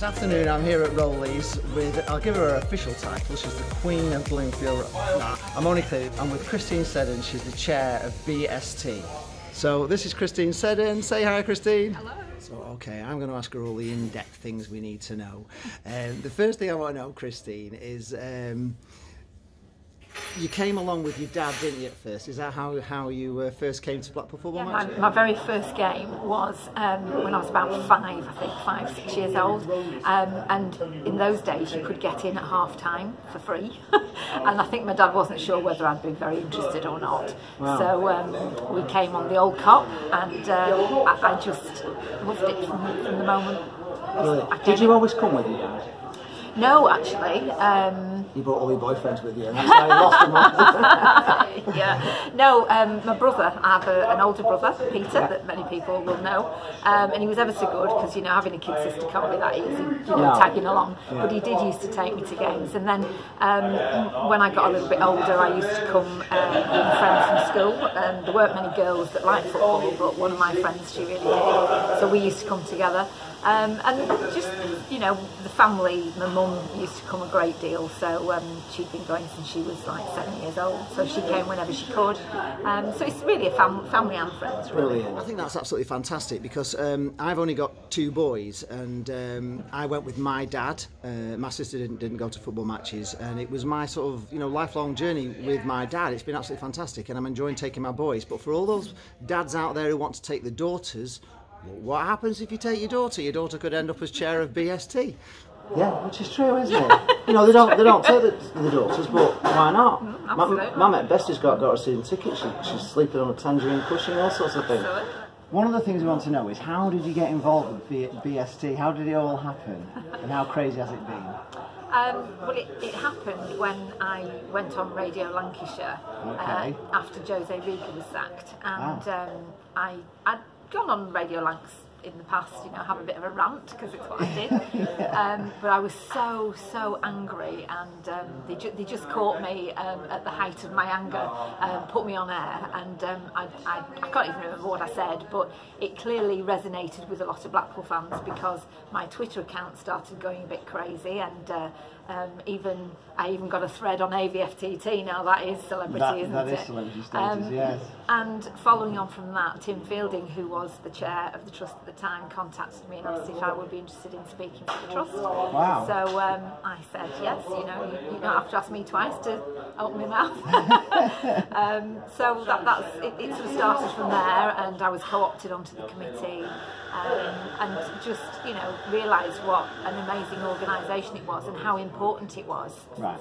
This afternoon I'm here at Rowleys with, I'll give her her official title, she's the Queen of Bloomfield. Nah, I'm only kidding. I'm with Christine Seddon, she's the chair of BST. So this is Christine Seddon. Say hi, Christine. Hello. So, okay, I'm going to ask her all the in-depth things we need to know. The first thing I want to know, Christine, is you came along with your dad, didn't you, at first? Is that how you first came to Blackpool football match? My very first game was when I was about 5, 6 years old. And in those days you could get in at half time for free. And I think my dad wasn't sure whether I'd been very interested or not. Wow. So we came on the old cop, and I just loved it from the moment. Did you always come with your dad? No, actually. You brought all your boyfriends with you, and that's how you lost them all. Yeah. No, my brother, I have an older brother, Peter, that many people will know, and he was ever so good, because, you know, having a kid sister can't be that easy, you know, tagging along, but he did used to take me to games. And then when I got a little bit older, I used to come with friends from school, and there weren't many girls that liked football, but one of my friends, she really did, so we used to come together. And just, you know, the family, my mum used to come a great deal, so she'd been going since she was like 7 years old, so she came whenever she could. So it's really a family and friends, really. Brilliant. I think that's absolutely fantastic, because I've only got 2 boys, and I went with my dad. My sister didn't go to football matches, and it was my sort of, you know, lifelong journey with my dad. It's been absolutely fantastic, and I'm enjoying taking my boys. But for all those dads out there who want to take the daughters, what happens if you take your daughter? Your daughter could end up as chair of BST. Yeah, which is true, isn't it? You know, they don't take the daughters, but why not? My mate Bestie's got her season ticket. She's sleeping on a tangerine cushion, all sorts of things. One of the things we want to know is, how did you get involved with BST? How did it all happen? And how crazy has it been? Well, it happened when I went on Radio Lancashire after Jose Riga was sacked, and I'd gone on Radio Lancs in the past, you know, have a bit of a rant, because it's what I did. But I was so angry, and they just caught me at the height of my anger, put me on air, and I can't even remember what I said, but it clearly resonated with a lot of Blackpool fans, because my Twitter account started going a bit crazy, and I even got a thread on AVFTT. Now that is celebrity, isn't it? That is celebrity status, yes. And following on from that, Tim Fielding, who was the chair of the trust at the time, contacted me and asked if I would be interested in speaking to the trust. Wow. So I said yes. You know, you don't have to ask me twice to open my mouth. So it sort of started from there, and I was co-opted onto the committee, and just, you know, realised what an amazing organisation it was and how important it was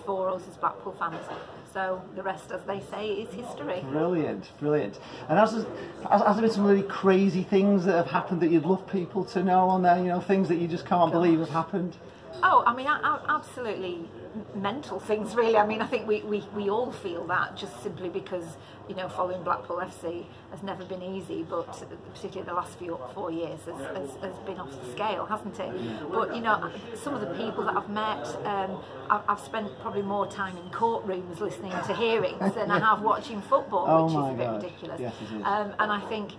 for us as Blackpool fans. So the rest, as they say, is history. Brilliant, brilliant. And has there been some really crazy things that have happened that you'd love people to know on there? You know, things that you just can't believe have happened? Oh, I mean, absolutely mental things, really. I mean, I think we all feel that, just simply because, you know, following Blackpool FC has never been easy, but particularly the last 4 years has been off the scale, hasn't it? But, you know, some of the people that I've met, I've spent probably more time in courtrooms listening to hearings than I have watching football, which is a bit ridiculous. Yes, it is. And I think,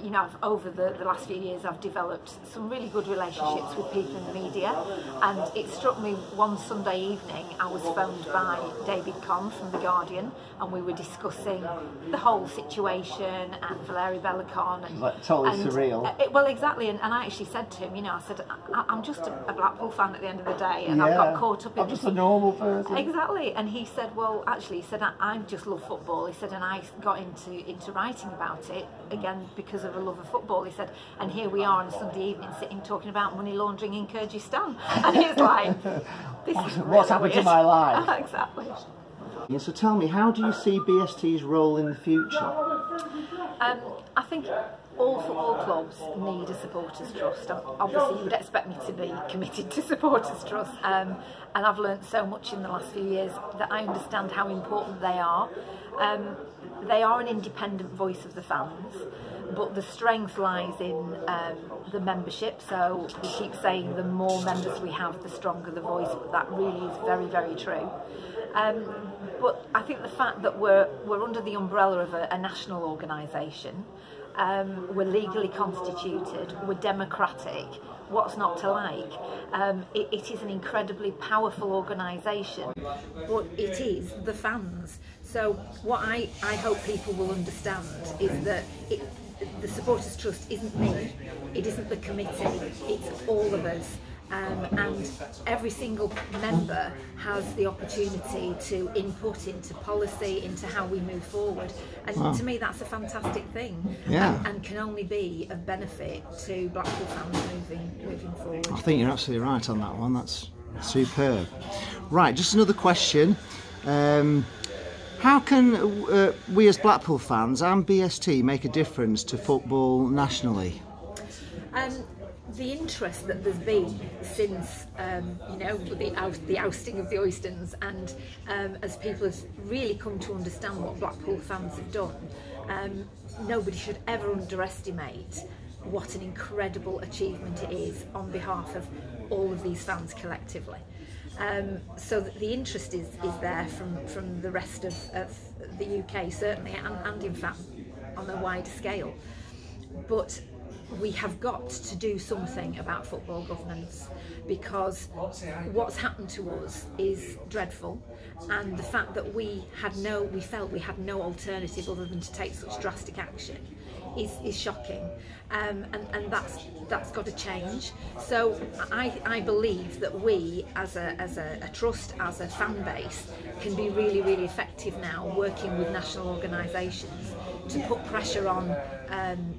you know, over the last few years I've developed some really good relationships with people in the media, and it struck me one Sunday evening I was phoned by David Conn from The Guardian, and we were discussing the whole situation and Valerie Bellicon. And, like totally surreal. Well, exactly, and I actually said to him, you know, I said, I'm just a Blackpool fan at the end of the day, and I've got caught up in I'm just a normal person. Exactly, and he said, well, actually, he said, I just love football. He said, and I got into writing about it, again, because of a love of football. He said, and here we are on a Sunday evening sitting talking about money laundering in Kyrgyzstan. And he's like, this is really what's happened to my life? Exactly. Yeah, so tell me, how do you see BST's role in the future? I think all football clubs need a supporters trust. Obviously you would expect me to be committed to supporters trust, and I've learnt so much in the last few years that I understand how important they are. They are an independent voice of the fans, but the strength lies in the membership. So we keep saying the more members we have, the stronger the voice, but that really is very true. But I think the fact that we're under the umbrella of a national organisation, we're legally constituted, we're democratic, what's not to like. It is an incredibly powerful organisation, but it is the fans. So what I hope people will understand is that the Supporters Trust isn't me, it isn't the committee, it's all of us. And every single member has the opportunity to input into policy, into how we move forward, and to me that's a fantastic thing, and can only be of benefit to Blackpool fans moving forward. I think you're absolutely right on that one. That's superb. Right, just another question. How can we as Blackpool fans and BST make a difference to football nationally? The interest that there's been since the ousting of the Oystons, and as people have really come to understand what Blackpool fans have done, nobody should ever underestimate what an incredible achievement it is on behalf of all of these fans collectively. So the interest is there from the rest of the UK certainly, and in fact on a wider scale. But we have got to do something about football governance, because what's happened to us is dreadful, and the fact that we felt we had no alternative other than to take such drastic action is shocking, and that's got to change. So I believe that we as a trust, as a fan base, can be really, really effective now working with national organisations to put pressure on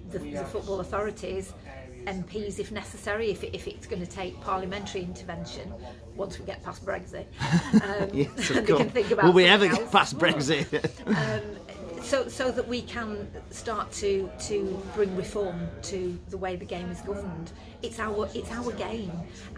the football authorities, MPs if necessary, if it's going to take parliamentary intervention once we get past Brexit. Yes, of they can think about will we ever else. get past Brexit? So that we can start to bring reform to the way the game is governed. It's our game,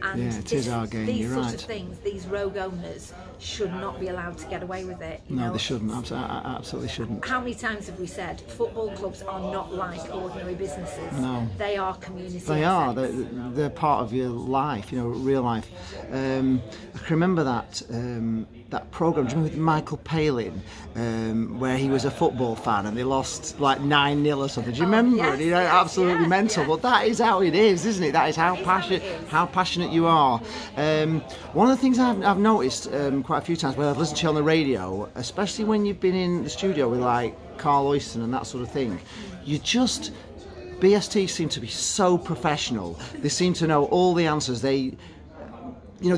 and it is our game. These You're sort right. of things, these rogue owners should not be allowed to get away with it. No, they shouldn't. Absolutely shouldn't. How many times have we said football clubs are not like ordinary businesses? No, they are community. They are. They're part of your life. Real life. I can remember that programme. Do you remember with Michael Palin, where he was a football fan and they lost like 9-0 or something? Do you remember? Yes, And absolutely mental. Yeah. But that is how it is, isn't it? That is how passionate you are. One of the things I've noticed quite a few times when I've listened to you on the radio, especially when you've been in the studio with like Carl Oyston and that sort of thing, BST seem to be so professional. They seem to know all the answers. They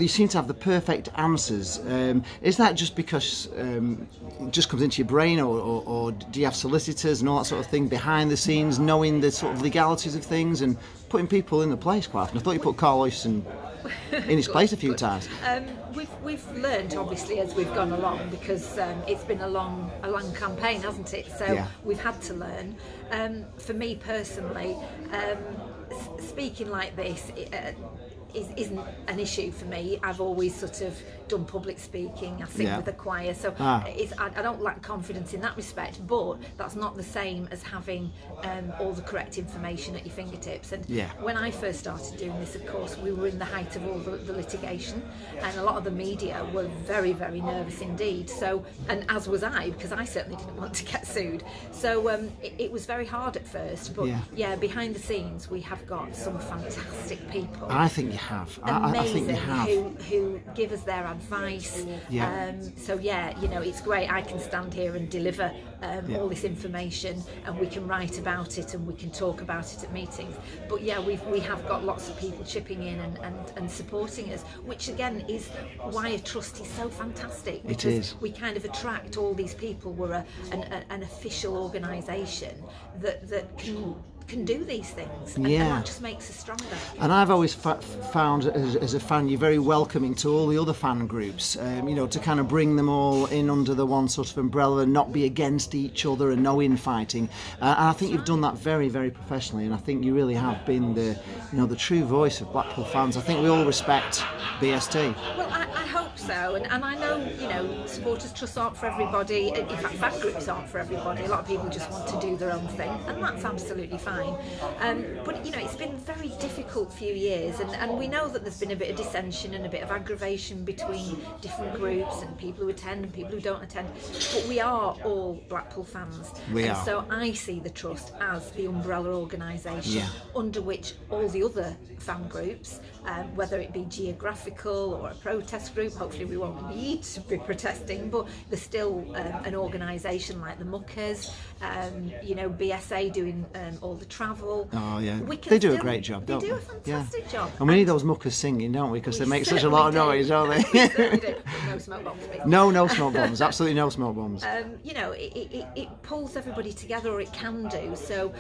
seem to have the perfect answers. Is that just because it just comes into your brain, or do you have solicitors and all that sort of thing behind the scenes, knowing the sort of legalities of things and putting people in the place quite often? I thought you put Carl Oyston in his place a few times. We've learned obviously as we've gone along, because it's been a long campaign, hasn't it? So we've had to learn. For me personally, speaking like this isn't an issue for me. I've always sort of done public speaking. I sing with a choir, so I don't lack confidence in that respect, but that's not the same as having all the correct information at your fingertips. And when I first started doing this, of course, we were in the height of all the litigation, and a lot of the media were very, very nervous indeed. So, and as was I, because I certainly didn't want to get sued. So it was very hard at first, but behind the scenes we have got some fantastic people. I think you have. I think you have. Who give us their advice. So it's great. I can stand here and deliver all this information, and we can write about it and we can talk about it at meetings. But we have got lots of people chipping in and supporting us, which again is why a trust is so fantastic, because we kind of attract all these people. We're an official organisation that can do these things, and that just makes us stronger. And I've always found as a fan, you're very welcoming to all the other fan groups, to kind of bring them all in under the one sort of umbrella and not be against each other and no infighting. And I think you've done that very, very professionally, and I think you really have been the true voice of Blackpool fans. I think we all respect BST. Well, I hope so, and I know, you know, supporters trusts aren't for everybody. In fact, fan groups aren't for everybody. A lot of people just want to do their own thing, and that's absolutely fine. But you know, it's been a very difficult few years, and we know that there's been a bit of dissension and a bit of aggravation between different groups and people who attend and people who don't attend. But we are all Blackpool fans, so I see the trust as the umbrella organisation under which all the other fan groups, whether it be geographical or a protest group, hopefully we won't need to be protesting, but there's still an organisation like the Muckers, you know, BSA doing all the travel. Oh yeah, they do a great job. They do a fantastic job. And we need those Muckers singing, don't we? Because they make such a lot of noise, don't they? We certainly do. No smoke bombs. No smoke bombs. Absolutely no smoke bombs. You know, it pulls everybody together, or it can do. So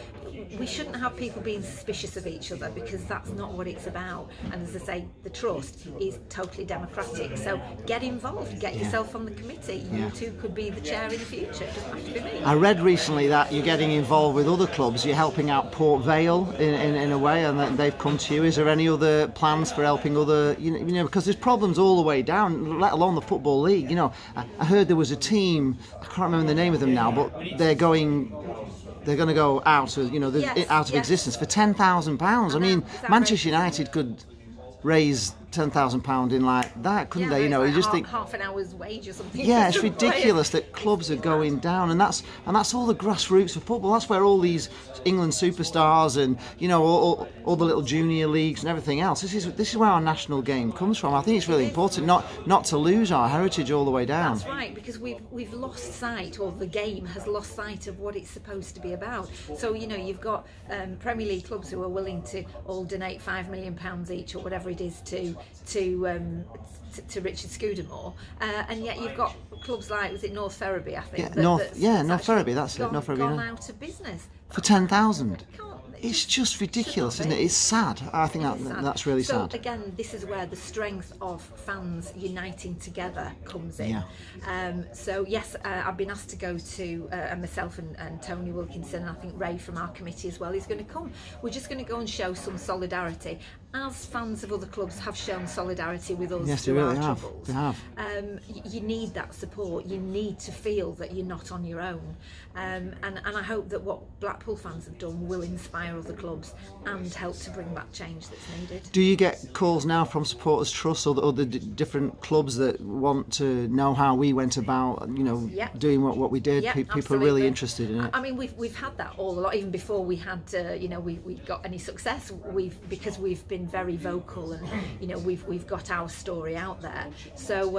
we shouldn't have people being suspicious of each other, because that's not what it's about. And as I say, the trust is totally democratic. So get involved, get yourself on the committee. You too could be the chair in the future. It doesn't have to be me. I read recently that you're getting involved with other clubs. You're helping out Port Vale in a way, and that they've come to you. Is there any other plans for helping other? You know, because there's problems all the way down, let alone the Football League. You know, I heard there was a team. I can't remember the name of them now, but they're going to go out of, you know, out of existence for £10,000. I mean, Manchester United could raise £10,000 in like that, couldn't they? You know, like you just think half an hour's wage or something. Yeah, it's ridiculous that clubs are going down, and that's all the grassroots of football. That's where all these England superstars and, you know, all the little junior leagues and everything else. This is where our national game comes from. I think it's really important not to lose our heritage all the way down. That's right, because we've lost sight, or the game has lost sight of what it's supposed to be about. So, you know, you've got Premier League clubs who are willing to all donate £5 million each, or whatever it is, to Richard Scudamore, and yet you've got clubs like, was it North Ferriby, I think? North Ferriby, that's it. North Ferriby, gone out of business for 10,000. It's just ridiculous, isn't it? It's sad. I think that's really sad. So again, this is where the strength of fans uniting together comes in. So yes, I've been asked to go to, and myself and Tony Wilkinson, and I think Ray from our committee as well, is going to come. We're just going to go and show some solidarity, as fans of other clubs have shown solidarity with us through our troubles. They have. You need that support. You need to feel that you're not on your own. And I hope that what Blackpool fans have done will inspire other clubs and help to bring that change that's needed. Do you get calls now from Supporters Trust or the other different clubs that want to know how we went about, you know, doing what we did? People are really interested in it. I mean, we've had that all a lot, even before we had, you know, we got any success. Because we've been very vocal, and you know, we've got our story out there. So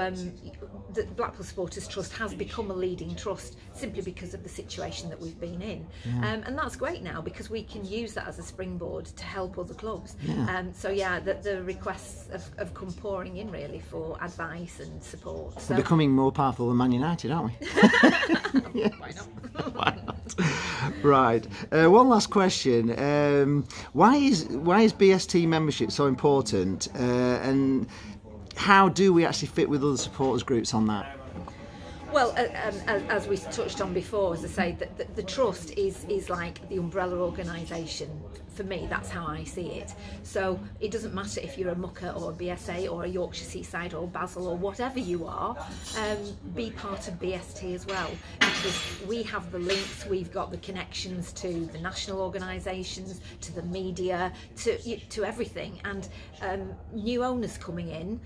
the Blackpool Supporters Trust has become a leading trust simply because of the situation that we've been in, and that's great now, because we can use that as a springboard to help other clubs. So the requests have come pouring in really for advice and support. So we're becoming more powerful than Man United, aren't we? Why not? Why not? Right. One last question. Why is BST membership so important, and how do we actually fit with other supporters groups on that? Well, as we touched on before, as I say, the trust is like the umbrella organisation. For me, that's how I see it. So it doesn't matter if you're a Mucker or a BSA or a Yorkshire Seaside or Basel or whatever you are, be part of BST as well, because we have the links, we've got the connections to the national organisations, to the media, to everything, and new owners coming in,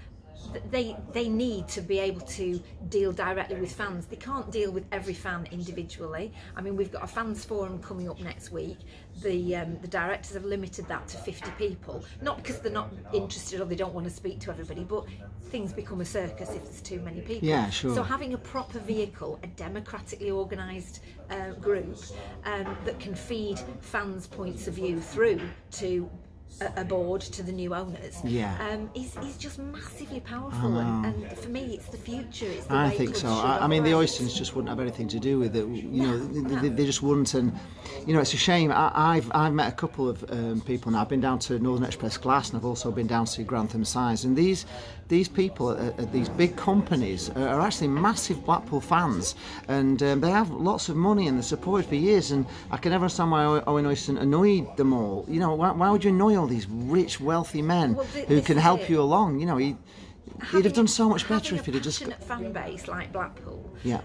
they need to be able to deal directly with fans. They can't deal with every fan individually. I mean, we've got a fans forum coming up next week. The directors have limited that to 50 people, not because they're not interested or they don't want to speak to everybody, but things become a circus if there's too many people. Yeah, sure. So having a proper vehicle, a democratically organised group that can feed fans' points of view through to a board, to the new owners, is just massively powerful, and for me it's the future. It's the I way think so. clubs should I mean, the operate. Oystons just wouldn't have anything to do with it. You know, they just wouldn't. And you know, it's a shame. I've met a couple of people now. I've been down to Northern Express Glass, and I've also been down to Grantham Size. And these people at these big companies are actually massive Blackpool fans, and they have lots of money and they're supported for years. And I can never understand why Owen Oyston annoyed them all. You know, why would you annoy all these rich, wealthy men who can help you along? You know, he'd have done so much better if he'd have just... Having a passionate fan base like Blackpool yeah.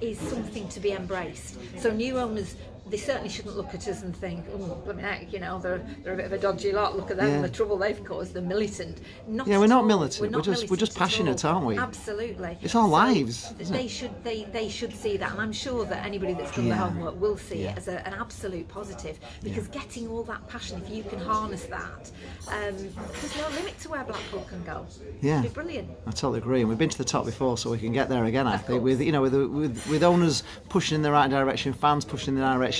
Is something to be embraced. So new owners, they certainly shouldn't look at us and think, oh, blooming heck, you know, they're a bit of a dodgy lot. Look at them, the trouble they've caused. They're militant. Yeah, we're not militant. We're just passionate, aren't we? Absolutely. It's our lives. They should see that, and I'm sure that anybody that's done the homework will see it as an absolute positive. Because getting all that passion, if you can harness that, there's no limit to where Blackpool can go. Yeah, it'd be brilliant. I totally agree, and we've been to the top before, so we can get there again. I think with owners pushing in the right direction, fans pushing in the direction.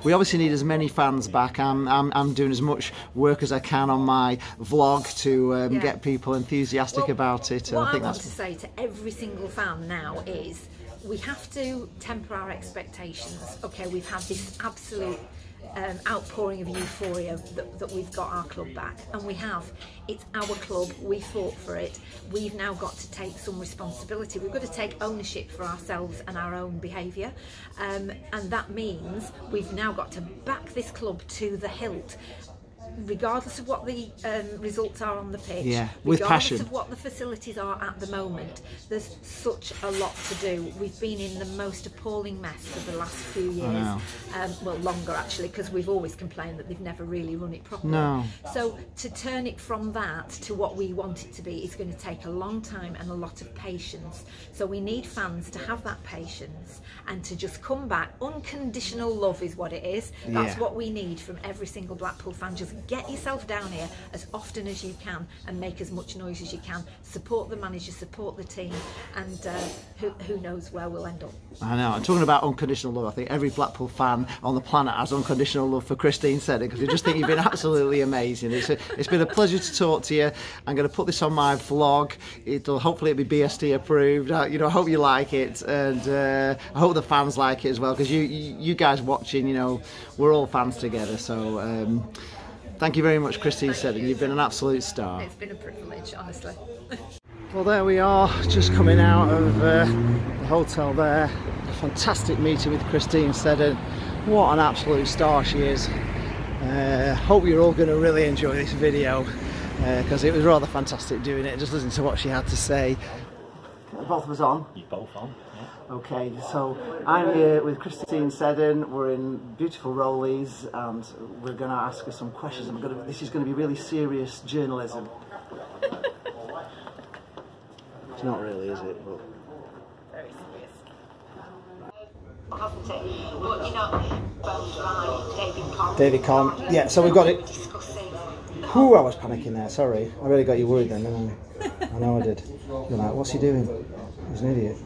We obviously need as many fans back. I'm doing as much work as I can on my vlog to get people enthusiastic about it. What I want to say to every single fan now is we have to temper our expectations. Okay, we've had this absolute outpouring of euphoria that we've got our club back, and we have. It's our club, we fought for it. We've now got to take some responsibility. We've got to take ownership for ourselves and our own behaviour, and that means we've now got to back this club to the hilt, regardless of what the results are on the pitch, with regardless passion. of what the facilities are at the moment. There's such a lot to do. We've been in the most appalling mess for the last few years, well, longer actually, because we've always complained that they've never really run it properly. So to turn it from that to what we want it to be is going to take a long time and a lot of patience. So we need fans to have that patience and to just come back. Unconditional love is what it is. That's what we need from every single Blackpool fan. Just get yourself down here as often as you can and make as much noise as you can. Support the manager, support the team, and who knows where we'll end up. I know. I'm talking about unconditional love. I think every Blackpool fan on the planet has unconditional love for Christine Seddon, because we just think you've been absolutely amazing. It's been a pleasure to talk to you. I'm going to put this on my vlog. Hopefully it'll be BST approved. I hope you like it, and I hope the fans like it as well, because you guys watching, we're all fans together. So thank you very much, Christine Seddon. You've been an absolute star. It's been a privilege, honestly. Well, there we are, just coming out of the hotel there. A fantastic meeting with Christine Seddon. What an absolute star she is. Hope you're all going to really enjoy this video, because it was rather fantastic doing it and just listening to what she had to say. Both of us on? You're both on, yeah. Okay, so I'm here with Christine Seddon. We're in beautiful Rowleys, and we're going to ask her some questions. This is going to be really serious journalism. It's not really, is it? But... Very serious. Hasn't it? But David Conn. Yeah, so we've got it. Whew, I was panicking there, sorry. I really got you worried then, didn't I? I know I did. You're like, what's he doing? He's an idiot.